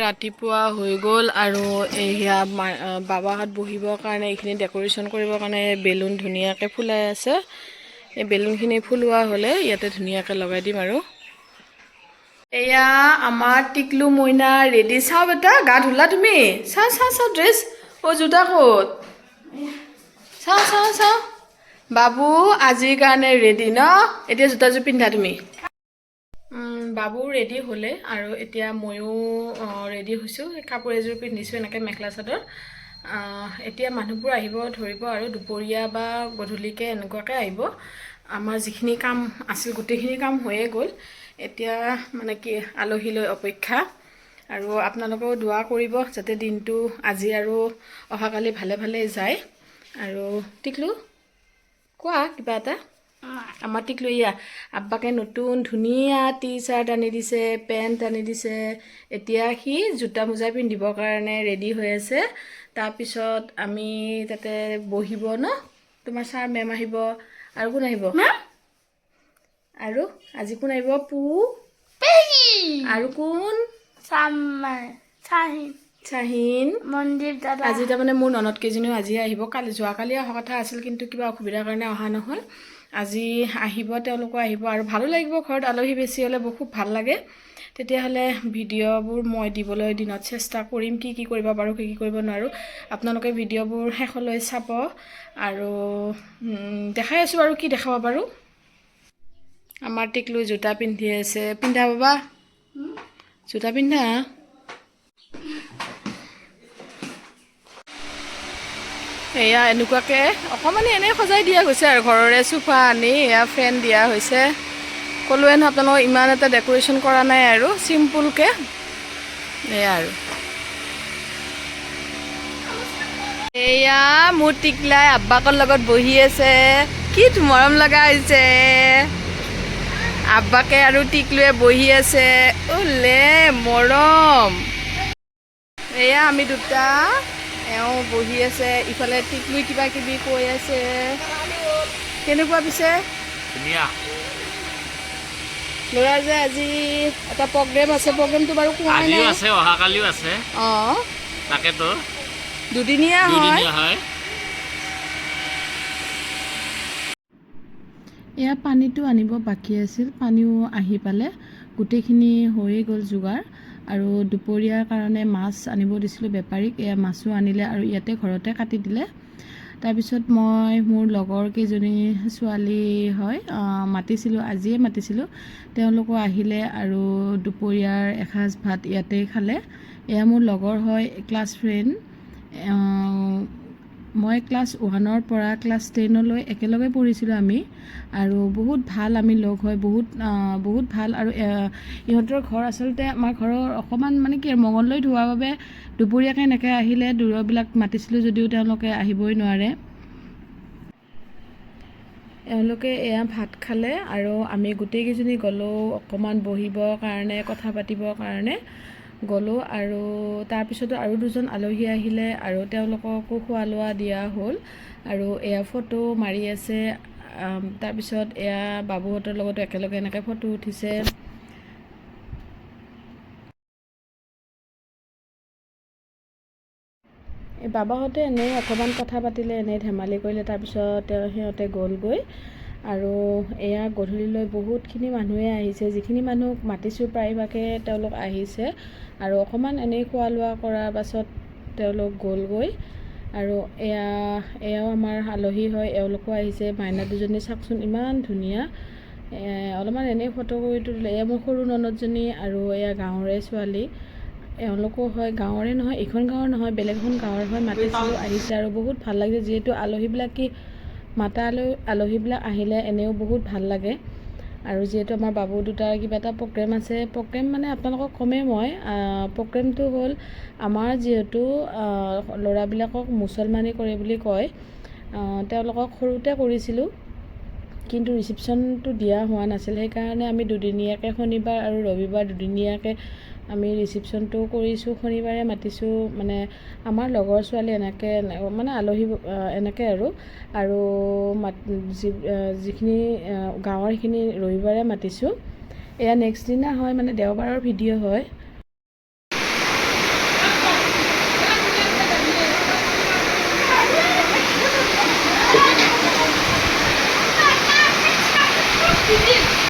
ৰাতিপুৱা হৈ গ'ল আৰু এয়া বাবাহঁত বহিবৰ কাৰণে এইখিনি ডেক'ৰেশ্যন কৰিবৰ কাৰণে বেলুন ধুনীয়াকৈ ফুলাই আছে। এই বেলুনখিনি ফুলোৱা হ'লে ইয়াতে ধুনীয়াকৈ লগাই দিম আৰু এয়া আমাৰ টিকলু মইনা ৰেডি। চাও বেটা, গা ধুলা তুমি? চাও ড্ৰেছ। জোতা ক'ত? চাও বাবু আজিৰ কাৰণে ৰেডি ন? এতিয়া জোতাযোৰ পিন্ধা তুমি। বাবু ৰেডি হ'লে আৰু এতিয়া ময়ো ৰেডি হৈছোঁ। কাপোৰ এযোৰ পিন্ধিছোঁ এনেকৈ মেখেলা চাদৰ। এতিয়া মানুহবোৰ আহিব ধৰিব আৰু দুপৰীয়া বা গধূলিকৈ এনেকুৱাকৈ আহিব। আমাৰ যিখিনি কাম আছিল গোটেইখিনি কাম হৈয়ে গ'ল। এতিয়া মানে কি আলহীলৈ অপেক্ষা। আৰু আপোনালোকেও দোৱা কৰিব যাতে দিনটো আজি আৰু অহাকালি ভালে ভালে যায়। আৰু টিকলু কোৱা কিবা এটা। আমাৰ টিকলু ইয়া আব্বাকে নতুন ধুনীয়া টি চাৰ্ট আনি দিছে, পেণ্ট আনি দিছে। এতিয়া সি জোতা মোজা পিন্ধিবৰ কাৰণে ৰেডি হৈ আছে। তাৰপিছত আমি তাতে বহিব ন, তোমাৰ ছাৰ মেম আহিব আৰু কোন আহিব? আৰু আজি কোন আহিব? আৰু কোন? চাহিন, মনদীপ দাদা। আজি তাৰমানে মোৰ ননদ কেইজনীও আজি আহিব। যোৱাকালি অহা কথা আছিল কিন্তু কিবা অসুবিধাৰ কাৰণে অহা নহ'ল। আজি আহিব, তেওঁলোকো আহিব আৰু ভালো লাগিব। ঘৰত আলহী বেছি হ'লে খুব ভাল লাগে। তেতিয়াহ'লে ভিডিঅ'বোৰ মই দিবলৈ দিনত চেষ্টা কৰিম, কি কৰিব পাৰোঁ, কি কৰিব নোৱাৰোঁ। আপোনালোকে ভিডিঅ'বোৰ শেষলৈ চাব আৰু দেখাই আছোঁ আৰু কি দেখাব পাৰোঁ। আমাৰ টিকলু জোতা পিন্ধি আছে। পিন্ধা বাবা, জোতা পিন্ধা। এয়া এনেকুৱাকৈ অকণমান এনেই সজাই দিয়া গৈছে আৰু ঘৰৰে চোফা আনি এয়া ফেন দিয়া হৈছে। ক'লোৱে নহয় আপোনালোকক ইমান এটা ডেক'ৰেশ্যন কৰা নাই আৰু চিম্পুলকৈ এয়া আৰু এয়া মোৰ টিকলাই আব্বাকৰ লগত বহি আছে। কি মৰম লগা হৈছে। আব্বাকে আৰু টিকলুৱে বহি আছে। ওলে মৰম। এয়া আমি দুটা, এওঁ বহি আছে। ইফালে টিকলুই কিবা কিবি কৈ আছে। কেনেকুৱা পিছে? ধুনীয়া। ল'ৰা যে আজি এটা প্ৰগ্ৰেম আছে, প্ৰগ্ৰেমটো বাৰু কোৱাই নাই। আছে, অহাকালিও আছে। অঁ তাকেতো দুদিনীয়া হয়। এয়া পানীটো আনিব বাকী আছিল, পানীও আহি পালে। গোটেইখিনি হৈয়ে গ'ল যোগাৰ। আৰু দুপৰীয়াৰ কাৰণে মাছ আনিব দিছিলোঁ বেপাৰীক। এয়া মাছো আনিলে আৰু ইয়াতে ঘৰতে কাটি দিলে। তাৰপিছত মই মোৰ লগৰ কেইজনী ছোৱালী হয় মাতিছিলোঁ, আজিয়ে মাতিছিলোঁ। তেওঁলোকো আহিলে আৰু দুপৰীয়াৰ এসাঁজ ভাত ইয়াতেই খালে। এয়া মোৰ লগৰ হয়, ক্লাছ ফ্ৰেণ্ড। মই ক্লাছ 1ৰ পৰা ক্লাছ 10লৈ একেলগে পঢ়িছিলোঁ আমি। আৰু বহুত ভাল আমি লগ হয়, বহুত ভাল। আৰু ইহঁতৰ ঘৰ আচলতে আমাৰ ঘৰৰ অকণমান মানে কি মঙলদৈত হোৱাৰ বাবে দুপৰীয়াকৈ এনেকৈ আহিলে দূৰবিলাক মাতিছিলোঁ যদিও তেওঁলোকে আহিবই নোৱাৰে। এওঁলোকে এয়া ভাত খালে আৰু আমি গোটেইকেইজনী গ'লোঁ অকণমান বহিবৰ কাৰণে, কথা পাতিবৰ কাৰণে গ'লোঁ। আৰু তাৰপিছতো আৰু দুজন আলহী আহিলে আৰু তেওঁলোককো খোৱা লোৱা দিয়া হ'ল। আৰু এয়া ফটো মাৰি আছে। তাৰপিছত এয়া বাবুহঁতৰ লগতো একেলগে এনেকৈ ফটো উঠিছে। এই বাবাহঁতে এনেই অকণমান কথা পাতিলে, এনেই ধেমালি কৰিলে। তাৰপিছত সিহঁতে গ'লগৈ। আৰু এয়া গধূলিলৈ বহুতখিনি মানুহে আহিছে। যিখিনি মানুহক মাতিছোঁ প্ৰায়ভাগে তেওঁলোক আহিছে। আৰু অকণমান এনেই খোৱা লোৱা কৰাৰ পাছত তেওঁলোক গ'লগৈ। আৰু এয়াও আমাৰ আলহী হয়, এওঁলোকো আহিছে। মাইনা দুজনী চাওকচোন ইমান ধুনীয়া। অলপমান এনেই ফটো কৰি তুলিলে। এয়া মোৰ সৰু ননদজনী আৰু এয়া গাঁৱৰে ছোৱালী। এওঁলোকো হয়, গাঁৱৰে নহয়, এইখন গাঁৱৰ নহয়, বেলেগ এখন গাঁৱৰ হয়। মাতিছিলোঁ, আহিছে আৰু বহুত ভাল লাগিছে। যিহেতু আলহীবিলাক আহিলে এনেও বহুত ভাল লাগে। আৰু যিহেতু আমাৰ বাবু দুটাৰ কিবা এটা প্ৰগ্ৰেম আছে, প্ৰগ্ৰেম মানে আপোনালোকক ক'মেই মই। প্ৰগ্ৰেমটো হ'ল আমাৰ যিহেতু ল'ৰাবিলাকক মুছলমানী কৰে বুলি কয়, তেওঁলোকক সৰুতে কৰিছিলোঁ কিন্তু ৰিচিপশ্যনটো দিয়া হোৱা নাছিল। সেইকাৰণে আমি দুদিনীয়াকৈ শনিবাৰ আৰু ৰবিবাৰ দুদিনীয়াকৈ আমি ৰিচিপশ্যনটো কৰিছোঁ। শনিবাৰে মাতিছোঁ মানে আমাৰ লগৰ ছোৱালী এনেকৈ মানে আলহী এনেকৈ আৰু যিখিনি গাঁৱৰ সেইখিনি ৰবিবাৰে মাতিছোঁ। এয়া নেক্সট দিনা হয়, মানে দেওবাৰৰ ভিডিঅ' হয়।